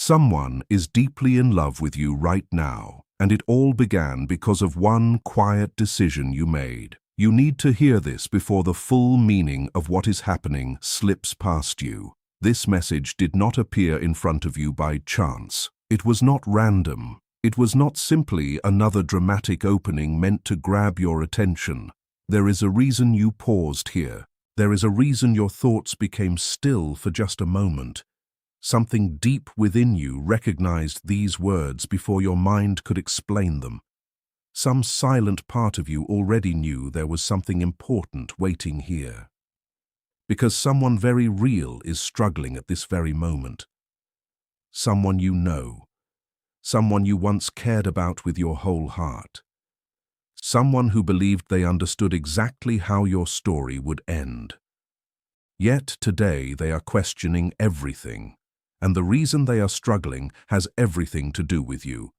Someone is deeply in love with you right now, and it all began because of one quiet decision you made. You need to hear this before the full meaning of what is happening slips past you. This message did not appear in front of you by chance. It was not random. It was not simply another dramatic opening meant to grab your attention. There is a reason you paused here. There is a reason your thoughts became still for just a moment. Something deep within you recognized these words before your mind could explain them. Some silent part of you already knew there was something important waiting here. Because someone very real is struggling at this very moment. Someone you know. Someone you once cared about with your whole heart. Someone who believed they understood exactly how your story would end. Yet today they are questioning everything. And the reason they are struggling has everything to do with you.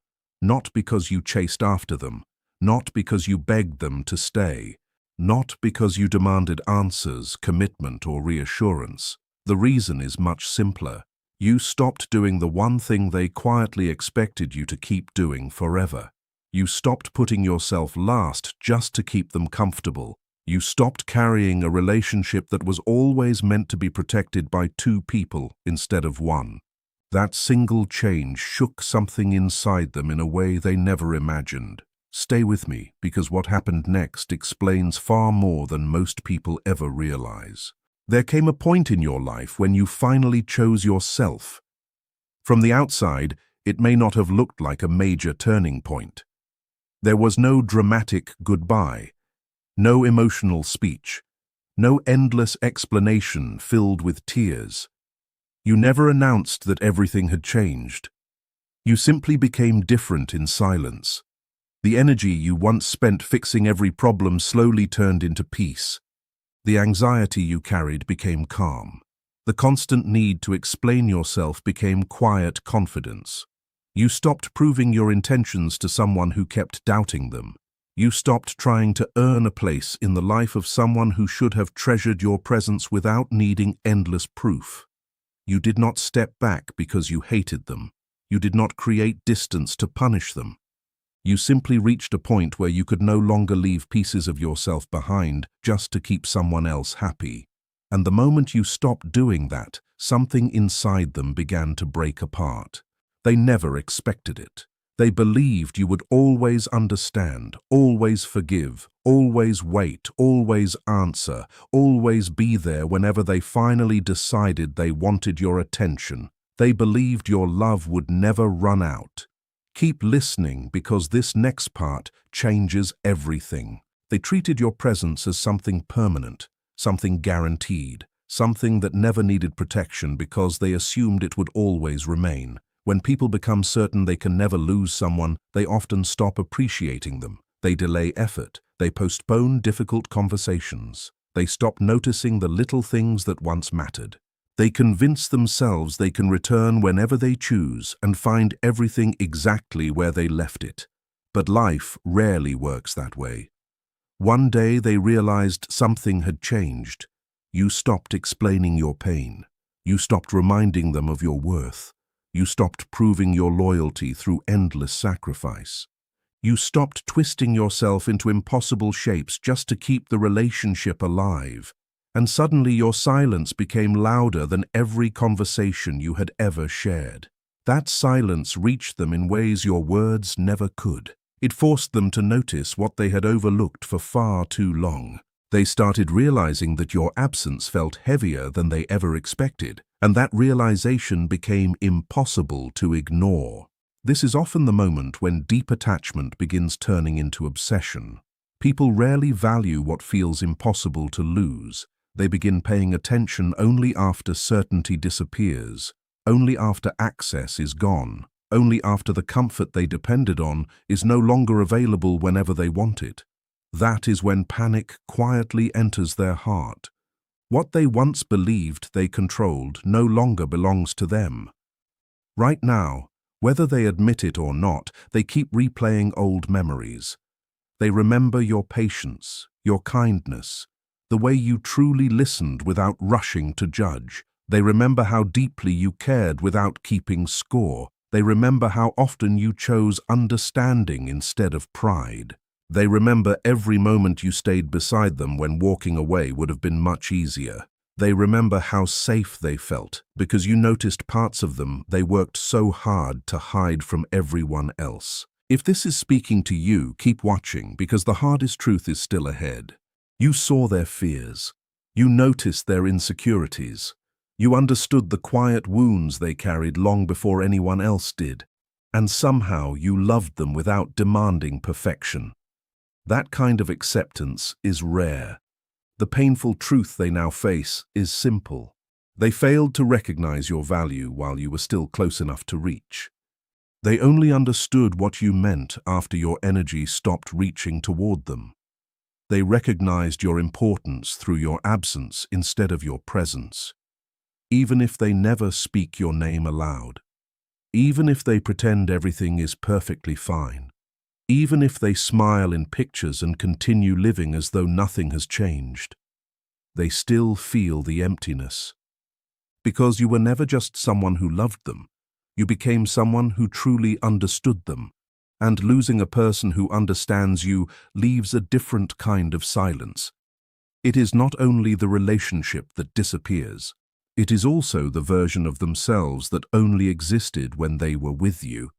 Not because you chased after them, not because you begged them to stay, not because you demanded answers, commitment, or reassurance. The reason is much simpler. You stopped doing the one thing they quietly expected you to keep doing forever. You stopped putting yourself last just to keep them comfortable. You stopped carrying a relationship that was always meant to be protected by two people instead of one. That single change shook something inside them in a way they never imagined. Stay with me, because what happened next explains far more than most people ever realize. There came a point in your life when you finally chose yourself. From the outside, it may not have looked like a major turning point. There was no dramatic goodbye. No emotional speech, no endless explanation filled with tears. You never announced that everything had changed. You simply became different in silence. The energy you once spent fixing every problem slowly turned into peace. The anxiety you carried became calm. The constant need to explain yourself became quiet confidence. You stopped proving your intentions to someone who kept doubting them. You stopped trying to earn a place in the life of someone who should have treasured your presence without needing endless proof. You did not step back because you hated them. You did not create distance to punish them. You simply reached a point where you could no longer leave pieces of yourself behind just to keep someone else happy. And the moment you stopped doing that, something inside them began to break apart. They never expected it. They believed you would always understand, always forgive, always wait, always answer, always be there whenever they finally decided they wanted your attention. They believed your love would never run out. Keep listening, because this next part changes everything. They treated your presence as something permanent, something guaranteed, something that never needed protection because they assumed it would always remain. When people become certain they can never lose someone, they often stop appreciating them. They delay effort. They postpone difficult conversations. They stop noticing the little things that once mattered. They convince themselves they can return whenever they choose and find everything exactly where they left it. But life rarely works that way. One day they realized something had changed. You stopped explaining your pain. You stopped reminding them of your worth. You stopped proving your loyalty through endless sacrifice. You stopped twisting yourself into impossible shapes just to keep the relationship alive. And suddenly your silence became louder than every conversation you had ever shared. That silence reached them in ways your words never could. It forced them to notice what they had overlooked for far too long. They started realizing that your absence felt heavier than they ever expected, and that realization became impossible to ignore. This is often the moment when deep attachment begins turning into obsession. People rarely value what feels impossible to lose. They begin paying attention only after certainty disappears, only after access is gone, only after the comfort they depended on is no longer available whenever they want it. That is when panic quietly enters their heart. What they once believed they controlled no longer belongs to them. Right now, whether they admit it or not, they keep replaying old memories. They remember your patience, your kindness, the way you truly listened without rushing to judge, They remember how deeply you cared without keeping score. They remember how often you chose understanding instead of pride. They remember every moment you stayed beside them when walking away would have been much easier. They remember how safe they felt because you noticed parts of them they worked so hard to hide from everyone else. If this is speaking to you, keep watching because the hardest truth is still ahead. You saw their fears. You noticed their insecurities. You understood the quiet wounds they carried long before anyone else did. And somehow you loved them without demanding perfection. That kind of acceptance is rare. The painful truth they now face is simple. They failed to recognize your value while you were still close enough to reach. They only understood what you meant after your energy stopped reaching toward them. They recognized your importance through your absence instead of your presence. Even if they never speak your name aloud. Even if they pretend everything is perfectly fine. Even if they smile in pictures and continue living as though nothing has changed. They still feel the emptiness. Because you were never just someone who loved them. You became someone who truly understood them. And losing a person who understands you leaves a different kind of silence. It is not only the relationship that disappears. It is also the version of themselves that only existed when they were with you.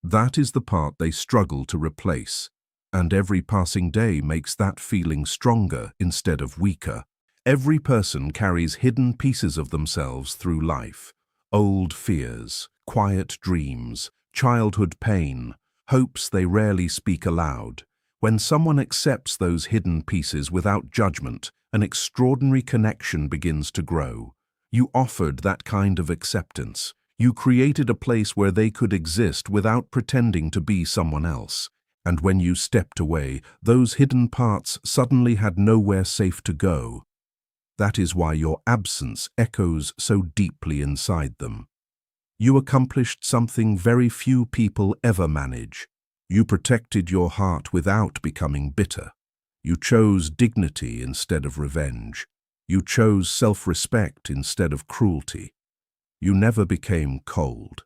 That is the part they struggle to replace, and every passing day makes that feeling stronger instead of weaker. Every person carries hidden pieces of themselves through life. Old fears, quiet dreams, childhood pain, hopes they rarely speak aloud. When someone accepts those hidden pieces without judgment, an extraordinary connection begins to grow. You offered that kind of acceptance. You created a place where they could exist without pretending to be someone else. And when you stepped away, those hidden parts suddenly had nowhere safe to go. That is why your absence echoes so deeply inside them. You accomplished something very few people ever manage. You protected your heart without becoming bitter. You chose dignity instead of revenge. You chose self-respect instead of cruelty. You never became cold.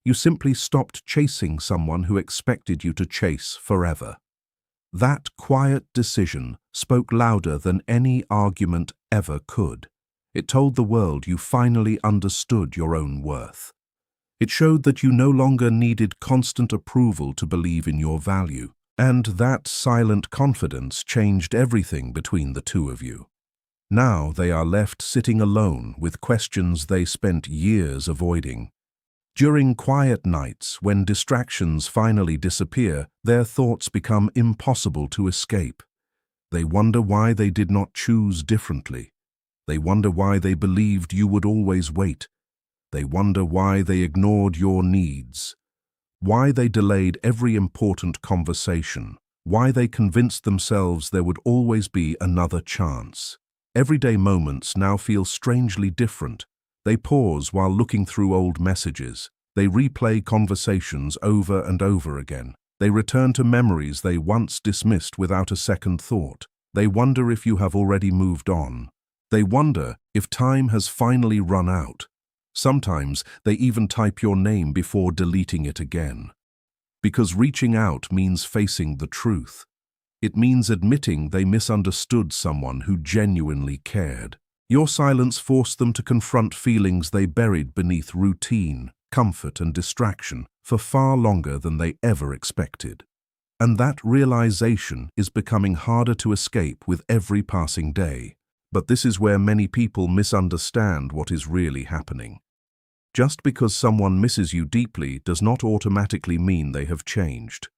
You simply stopped chasing someone who expected you to chase forever. That quiet decision spoke louder than any argument ever could. It told the world you finally understood your own worth. It showed that you no longer needed constant approval to believe in your value. And that silent confidence changed everything between the two of you. Now they are left sitting alone with questions they spent years avoiding. During quiet nights, when distractions finally disappear, their thoughts become impossible to escape. They wonder why they did not choose differently. They wonder why they believed you would always wait. They wonder why they ignored your needs. Why they delayed every important conversation. Why they convinced themselves there would always be another chance. Everyday moments now feel strangely different. They pause while looking through old messages. They replay conversations over and over again. They return to memories they once dismissed without a second thought. They wonder if you have already moved on. They wonder if time has finally run out. Sometimes they even type your name before deleting it again. Because reaching out means facing the truth. It means admitting they misunderstood someone who genuinely cared. Your silence forced them to confront feelings they buried beneath routine, comfort, and distraction for far longer than they ever expected. And that realization is becoming harder to escape with every passing day. But this is where many people misunderstand what is really happening. Just because someone misses you deeply does not automatically mean they have changed.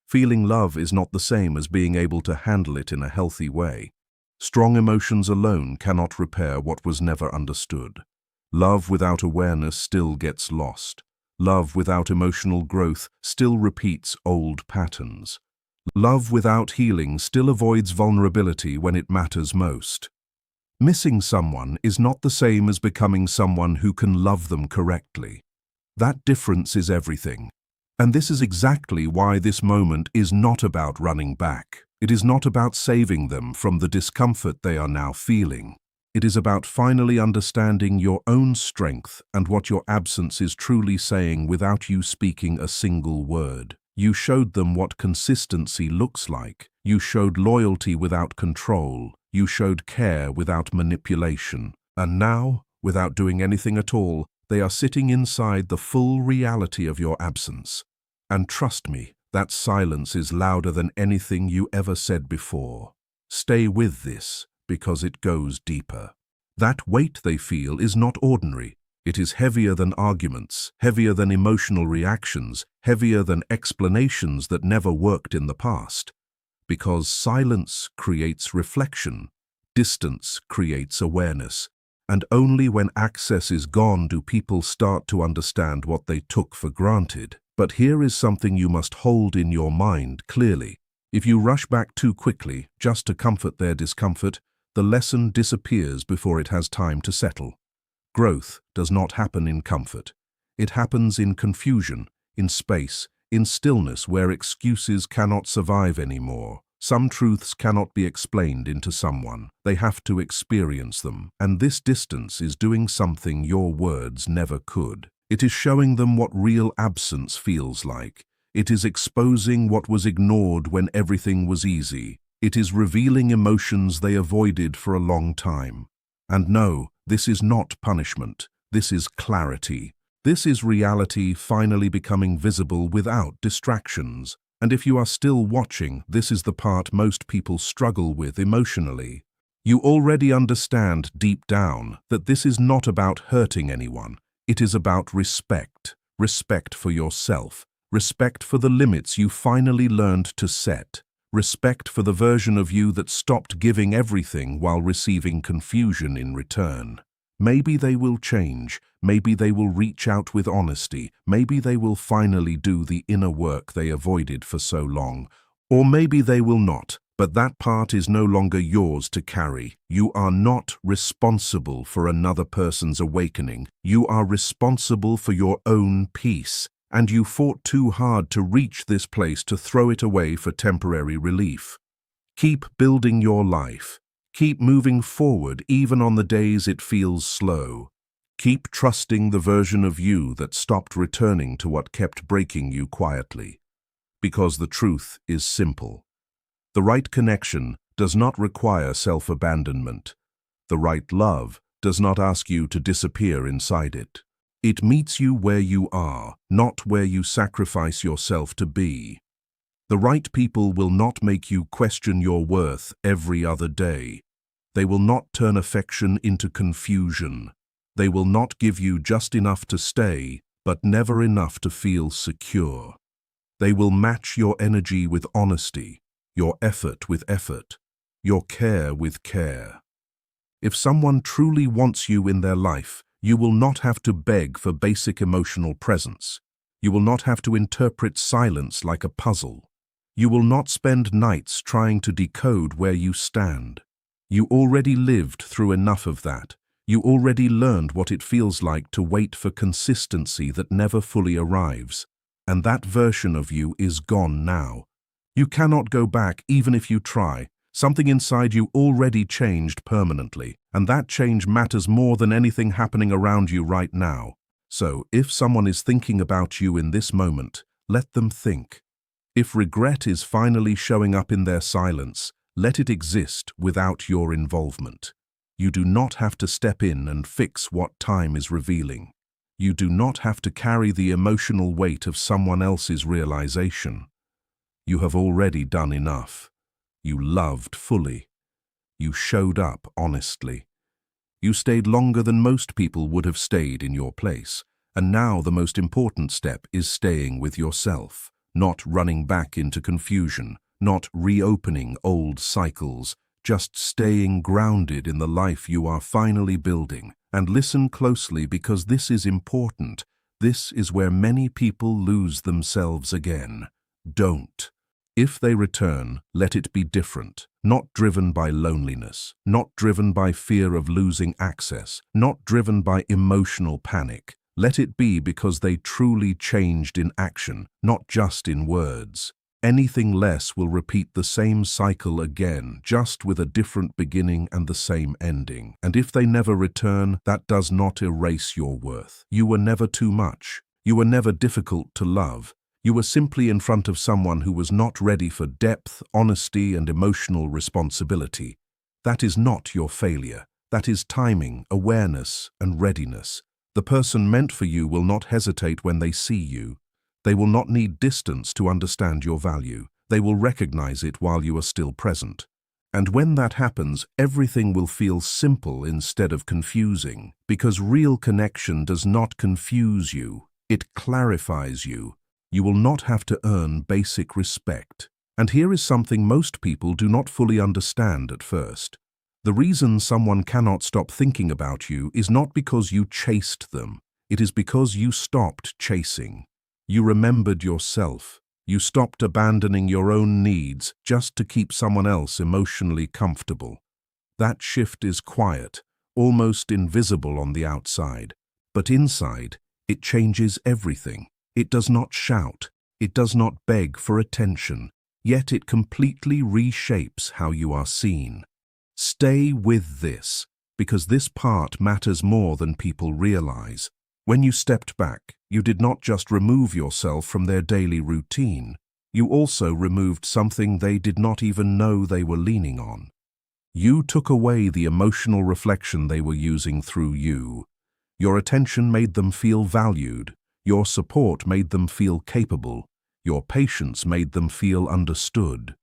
Feeling love is not the same as being able to handle it in a healthy way. Strong emotions alone cannot repair what was never understood. Love without awareness still gets lost. Love without emotional growth still repeats old patterns. Love without healing still avoids vulnerability when it matters most. Missing someone is not the same as becoming someone who can love them correctly. That difference is everything. And this is exactly why this moment is not about running back. It is not about saving them from the discomfort they are now feeling. It is about finally understanding your own strength and what your absence is truly saying without you speaking a single word. You showed them what consistency looks like. You showed loyalty without control. You showed care without manipulation. And now, without doing anything at all, they are sitting inside the full reality of your absence. And trust me, that silence is louder than anything you ever said before. Stay with this, because it goes deeper. That weight they feel is not ordinary. It is heavier than arguments, heavier than emotional reactions, heavier than explanations that never worked in the past. Because silence creates reflection, distance creates awareness, and only when access is gone do people start to understand what they took for granted. But here is something you must hold in your mind clearly. If you rush back too quickly, just to comfort their discomfort, the lesson disappears before it has time to settle. Growth does not happen in comfort. It happens in confusion, in space, in stillness where excuses cannot survive anymore. Some truths cannot be explained into someone. They have to experience them. And this distance is doing something your words never could. It is showing them what real absence feels like. It is exposing what was ignored when everything was easy. It is revealing emotions they avoided for a long time. And no, this is not punishment. This is clarity. This is reality finally becoming visible without distractions. And if you are still watching, this is the part most people struggle with emotionally. You already understand deep down that this is not about hurting anyone. It is about respect. Respect for yourself. Respect for the limits you finally learned to set. Respect for the version of you that stopped giving everything while receiving confusion in return. Maybe they will change. Maybe they will reach out with honesty. Maybe they will finally do the inner work they avoided for so long. Or maybe they will not. But that part is no longer yours to carry. You are not responsible for another person's awakening. You are responsible for your own peace. And you fought too hard to reach this place to throw it away for temporary relief. Keep building your life. Keep moving forward even on the days it feels slow. Keep trusting the version of you that stopped returning to what kept breaking you quietly. Because the truth is simple. The right connection does not require self-abandonment. The right love does not ask you to disappear inside it. It meets you where you are, not where you sacrifice yourself to be. The right people will not make you question your worth every other day. They will not turn affection into confusion. They will not give you just enough to stay, but never enough to feel secure. They will match your energy with honesty, your effort with effort, your care with care. If someone truly wants you in their life, you will not have to beg for basic emotional presence. You will not have to interpret silence like a puzzle. You will not spend nights trying to decode where you stand. You already lived through enough of that. You already learned what it feels like to wait for consistency that never fully arrives. And that version of you is gone now. You cannot go back even if you try. Something inside you already changed permanently, and that change matters more than anything happening around you right now. So, if someone is thinking about you in this moment, let them think. If regret is finally showing up in their silence, let it exist without your involvement. You do not have to step in and fix what time is revealing. You do not have to carry the emotional weight of someone else's realization. You have already done enough. You loved fully. You showed up honestly. You stayed longer than most people would have stayed in your place. And now the most important step is staying with yourself, not running back into confusion, not reopening old cycles, just staying grounded in the life you are finally building. And listen closely because this is important. This is where many people lose themselves again. Don't. If they return, let it be different, not driven by loneliness, not driven by fear of losing access, not driven by emotional panic. Let it be because they truly changed in action, not just in words. Anything less will repeat the same cycle again, just with a different beginning and the same ending. And if they never return, that does not erase your worth. You were never too much. You were never difficult to love. You were simply in front of someone who was not ready for depth, honesty, and emotional responsibility. That is not your failure. That is timing, awareness, and readiness. The person meant for you will not hesitate when they see you. They will not need distance to understand your value. They will recognize it while you are still present. And when that happens, everything will feel simple instead of confusing, because real connection does not confuse you. It clarifies you. You will not have to earn basic respect. And here is something most people do not fully understand at first. The reason someone cannot stop thinking about you is not because you chased them. It is because you stopped chasing. You remembered yourself. You stopped abandoning your own needs just to keep someone else emotionally comfortable. That shift is quiet, almost invisible on the outside. But inside, it changes everything. It does not shout. It does not beg for attention. Yet it completely reshapes how you are seen. Stay with this, because this part matters more than people realize. When you stepped back, you did not just remove yourself from their daily routine. You also removed something they did not even know they were leaning on. You took away the emotional reflection they were using through you. Your attention made them feel valued. Your support made them feel capable. Your patience made them feel understood.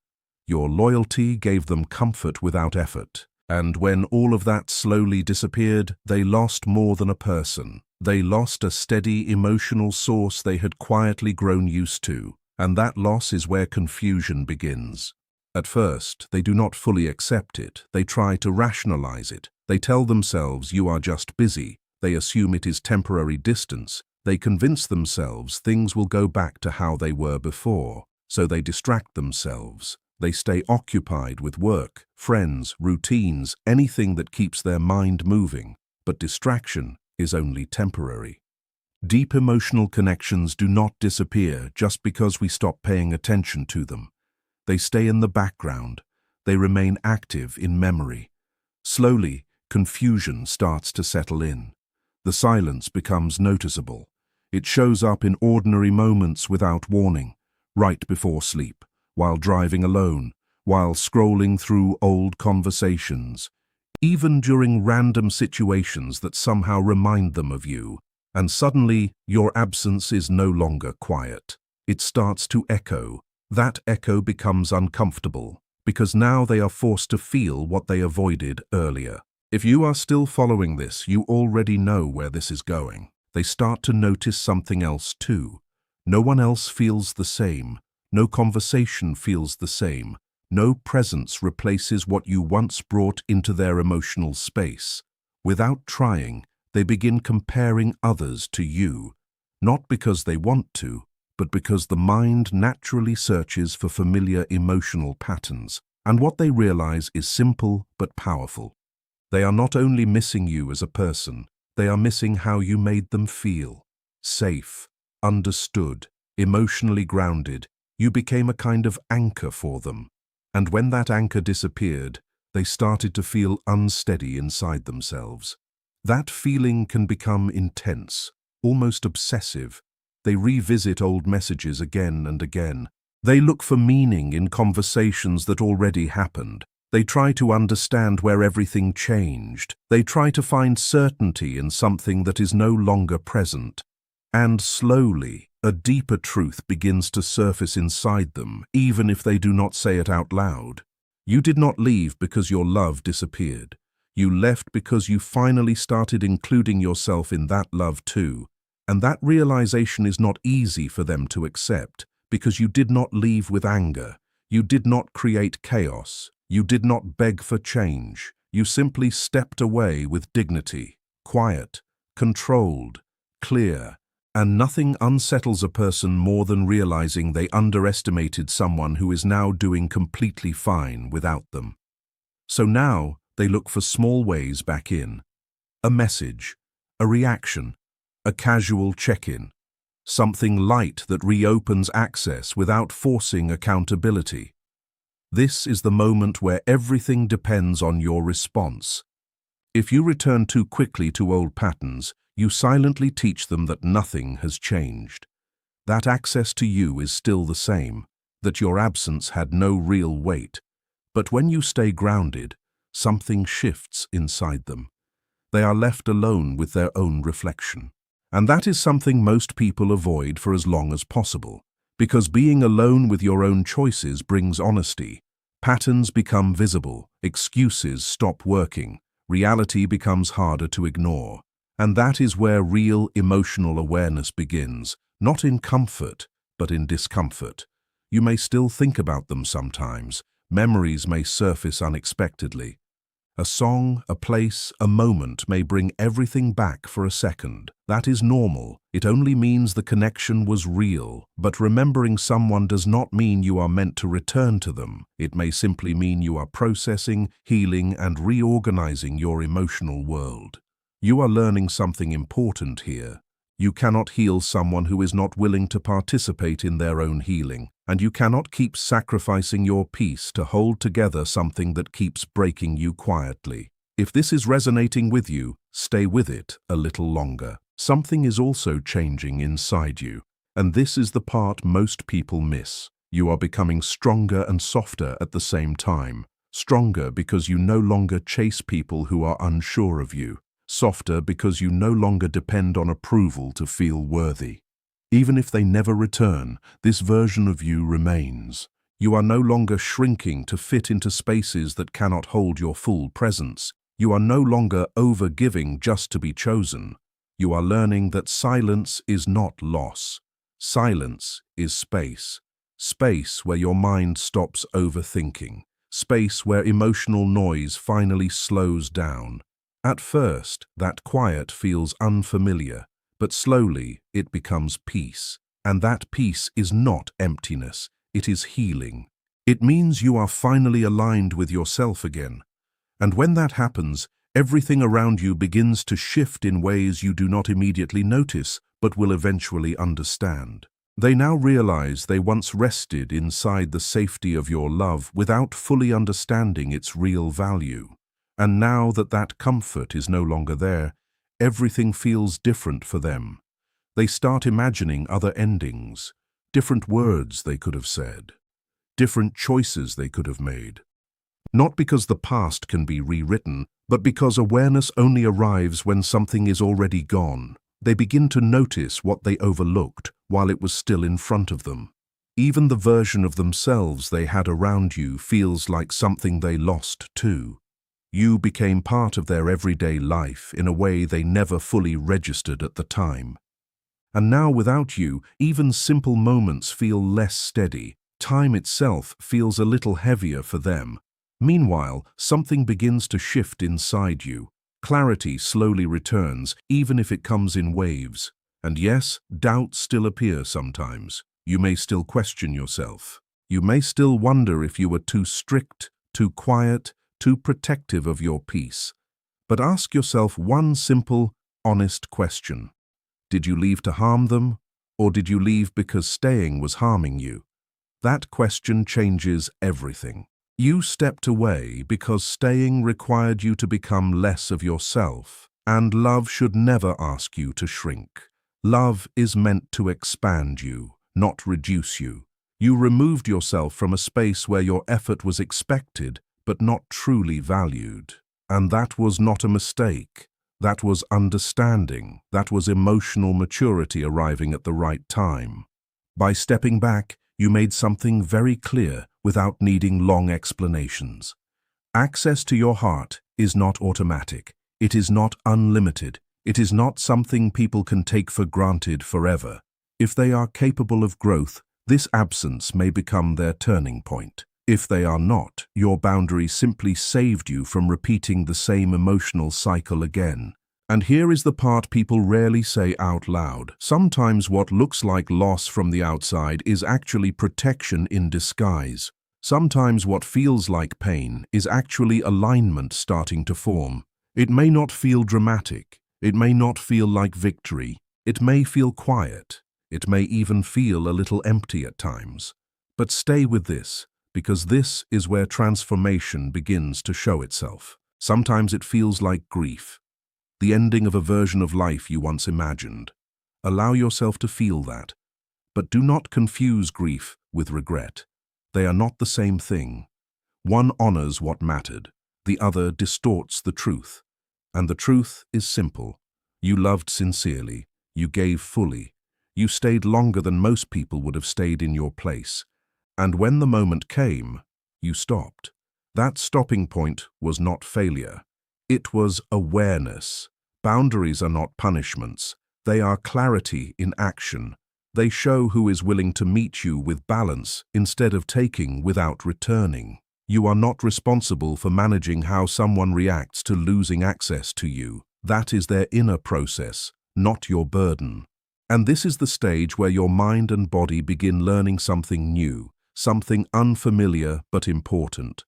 Your loyalty gave them comfort without effort. And when all of that slowly disappeared, they lost more than a person. They lost a steady emotional source they had quietly grown used to. And that loss is where confusion begins. At first, they do not fully accept it. They try to rationalize it. They tell themselves you are just busy. They assume it is temporary distance. They convince themselves things will go back to how they were before. So they distract themselves. They stay occupied with work, friends, routines, anything that keeps their mind moving. But distraction is only temporary. Deep emotional connections do not disappear just because we stop paying attention to them. They stay in the background. They remain active in memory. Slowly, confusion starts to settle in. The silence becomes noticeable. It shows up in ordinary moments without warning, right before sleep, while driving alone, while scrolling through old conversations, even during random situations that somehow remind them of you. And suddenly, your absence is no longer quiet. It starts to echo. That echo becomes uncomfortable, because now they are forced to feel what they avoided earlier. If you are still following this, you already know where this is going. They start to notice something else too. No one else feels the same. No conversation feels the same. No presence replaces what you once brought into their emotional space. Without trying, they begin comparing others to you, not because they want to, but because the mind naturally searches for familiar emotional patterns. And what they realize is simple but powerful. They are not only missing you as a person, they are missing how you made them feel. Safe, understood, emotionally grounded. You became a kind of anchor for them. And when that anchor disappeared, they started to feel unsteady inside themselves. That feeling can become intense, almost obsessive. They revisit old messages again and again. They look for meaning in conversations that already happened. They try to understand where everything changed. They try to find certainty in something that is no longer present. And slowly, a deeper truth begins to surface inside them, even if they do not say it out loud. You did not leave because your love disappeared. You left because you finally started including yourself in that love too. And that realization is not easy for them to accept, because you did not leave with anger. You did not create chaos. You did not beg for change. You simply stepped away with dignity, quiet, controlled, clear. And nothing unsettles a person more than realizing they underestimated someone who is now doing completely fine without them. So now they look for small ways back in. A message, a reaction, a casual check-in. something light that reopens access without forcing accountability. This is the moment where everything depends on your response. If you return too quickly to old patterns, you silently teach them that nothing has changed, that access to you is still the same, that your absence had no real weight. But when you stay grounded, something shifts inside them. They are left alone with their own reflection. And that is something most people avoid for as long as possible, because being alone with your own choices brings honesty. Patterns become visible, excuses stop working, reality becomes harder to ignore. And that is where real emotional awareness begins, not in comfort, but in discomfort. You may still think about them sometimes. Memories may surface unexpectedly. A song, a place, a moment may bring everything back for a second. That is normal. It only means the connection was real. But remembering someone does not mean you are meant to return to them. It may simply mean you are processing, healing, and reorganizing your emotional world. You are learning something important here. You cannot heal someone who is not willing to participate in their own healing, and you cannot keep sacrificing your peace to hold together something that keeps breaking you quietly. If this is resonating with you, stay with it a little longer. Something is also changing inside you, and this is the part most people miss. You are becoming stronger and softer at the same time. Stronger because you no longer chase people who are unsure of you. Softer because you no longer depend on approval to feel worthy. Even if they never return, this version of you remains. You are no longer shrinking to fit into spaces that cannot hold your full presence. You are no longer over-giving just to be chosen. You are learning that silence is not loss. Silence is space. Space where your mind stops overthinking. Space where emotional noise finally slows down. At first, that quiet feels unfamiliar, but slowly it becomes peace. And that peace is not emptiness, it is healing. It means you are finally aligned with yourself again. And when that happens, everything around you begins to shift in ways you do not immediately notice, but will eventually understand. They now realize they once rested inside the safety of your love without fully understanding its real value. And now that that comfort is no longer there, everything feels different for them. They start imagining other endings, different words they could have said, different choices they could have made. Not because the past can be rewritten, but because awareness only arrives when something is already gone. They begin to notice what they overlooked while it was still in front of them. Even the version of themselves they had around you feels like something they lost too. You became part of their everyday life in a way they never fully registered at the time. And now without you, even simple moments feel less steady. Time itself feels a little heavier for them. Meanwhile, something begins to shift inside you. Clarity slowly returns, even if it comes in waves. And yes, doubts still appear sometimes. You may still question yourself. You may still wonder if you were too strict, too quiet, too protective of your peace. But ask yourself one simple, honest question. Did you leave to harm them, or did you leave because staying was harming you? That question changes everything. You stepped away because staying required you to become less of yourself, and love should never ask you to shrink. Love is meant to expand you, not reduce you. You removed yourself from a space where your effort was expected, but not truly valued. And that was not a mistake. That was understanding. That was emotional maturity arriving at the right time. By stepping back, you made something very clear without needing long explanations. Access to your heart is not automatic. It is not unlimited. It is not something people can take for granted forever. If they are capable of growth, this absence may become their turning point. If they are not, your boundary simply saved you from repeating the same emotional cycle again. And here is the part people rarely say out loud. Sometimes what looks like loss from the outside is actually protection in disguise. Sometimes what feels like pain is actually alignment starting to form. It may not feel dramatic. It may not feel like victory. It may feel quiet. It may even feel a little empty at times. But stay with this, because this is where transformation begins to show itself. Sometimes it feels like grief, the ending of a version of life you once imagined. Allow yourself to feel that, but do not confuse grief with regret. They are not the same thing. One honors what mattered, the other distorts the truth. And the truth is simple. You loved sincerely, you gave fully, you stayed longer than most people would have stayed in your place. And when the moment came, you stopped. That stopping point was not failure. It was awareness. Boundaries are not punishments. They are clarity in action. They show who is willing to meet you with balance instead of taking without returning. You are not responsible for managing how someone reacts to losing access to you. That is their inner process, not your burden. And this is the stage where your mind and body begin learning something new, something unfamiliar but important.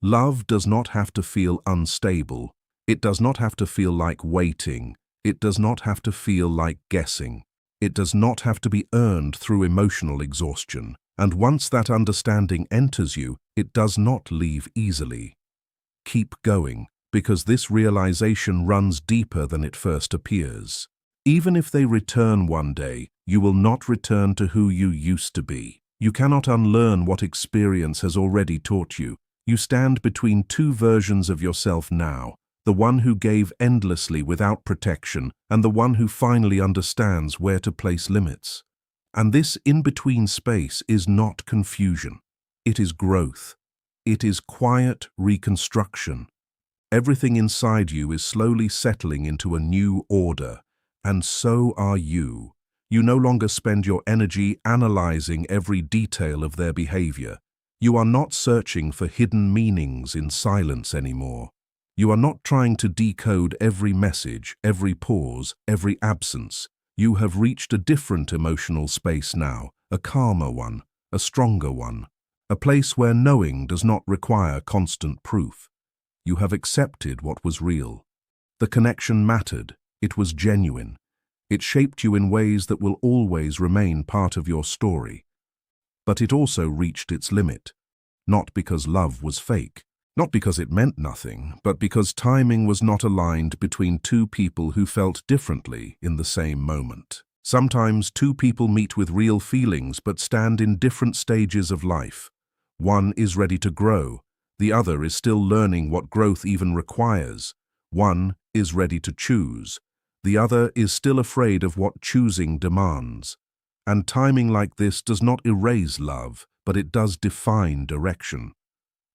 Love does not have to feel unstable. It does not have to feel like waiting. It does not have to feel like guessing. It does not have to be earned through emotional exhaustion. And once that understanding enters you, it does not leave easily. Keep going, because this realization runs deeper than it first appears. Even if they return one day, you will not return to who you used to be. You cannot unlearn what experience has already taught you. You stand between two versions of yourself now, the one who gave endlessly without protection and the one who finally understands where to place limits. And this in-between space is not confusion. It is growth. It is quiet reconstruction. Everything inside you is slowly settling into a new order, and so are you. You no longer spend your energy analyzing every detail of their behavior. You are not searching for hidden meanings in silence anymore. You are not trying to decode every message, every pause, every absence. You have reached a different emotional space now, a calmer one, a stronger one, a place where knowing does not require constant proof. You have accepted what was real. The connection mattered. It was genuine. It shaped you in ways that will always remain part of your story. But it also reached its limit, not because love was fake, not because it meant nothing, but because timing was not aligned between two people who felt differently in the same moment. Sometimes two people meet with real feelings but stand in different stages of life. One is ready to grow. The other is still learning what growth even requires. One is ready to choose. The other is still afraid of what choosing demands. And timing like this does not erase love, but it does define direction.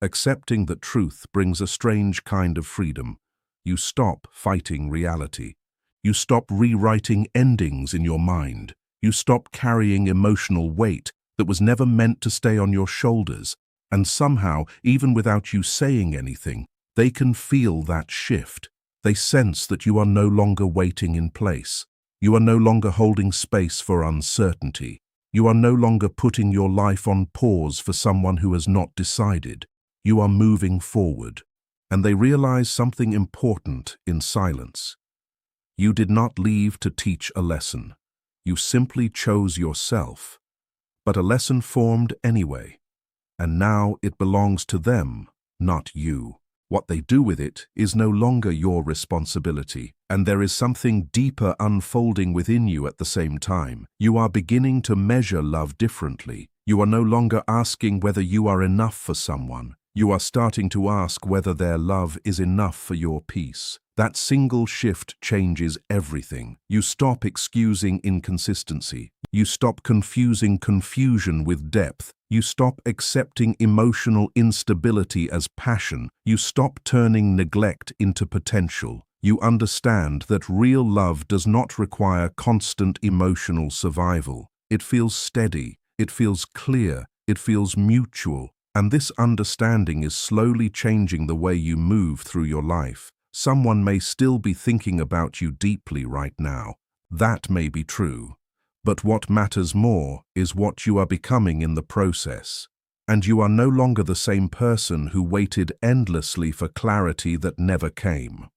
Accepting that truth brings a strange kind of freedom. You stop fighting reality. You stop rewriting endings in your mind. You stop carrying emotional weight that was never meant to stay on your shoulders. And somehow, even without you saying anything, they can feel that shift. They sense that you are no longer waiting in place. You are no longer holding space for uncertainty. You are no longer putting your life on pause for someone who has not decided. You are moving forward, and they realize something important in silence. You did not leave to teach a lesson. You simply chose yourself. But a lesson formed anyway, and now it belongs to them, not you. What they do with it is no longer your responsibility, and there is something deeper unfolding within you at the same time. You are beginning to measure love differently. You are no longer asking whether you are enough for someone. You are starting to ask whether their love is enough for your peace. That single shift changes everything. You stop excusing inconsistency. You stop confusing confusion with depth. You stop accepting emotional instability as passion. You stop turning neglect into potential. You understand that real love does not require constant emotional survival. It feels steady. It feels clear. It feels mutual. And this understanding is slowly changing the way you move through your life. Someone may still be thinking about you deeply right now. That may be true. But what matters more is what you are becoming in the process. And you are no longer the same person who waited endlessly for clarity that never came.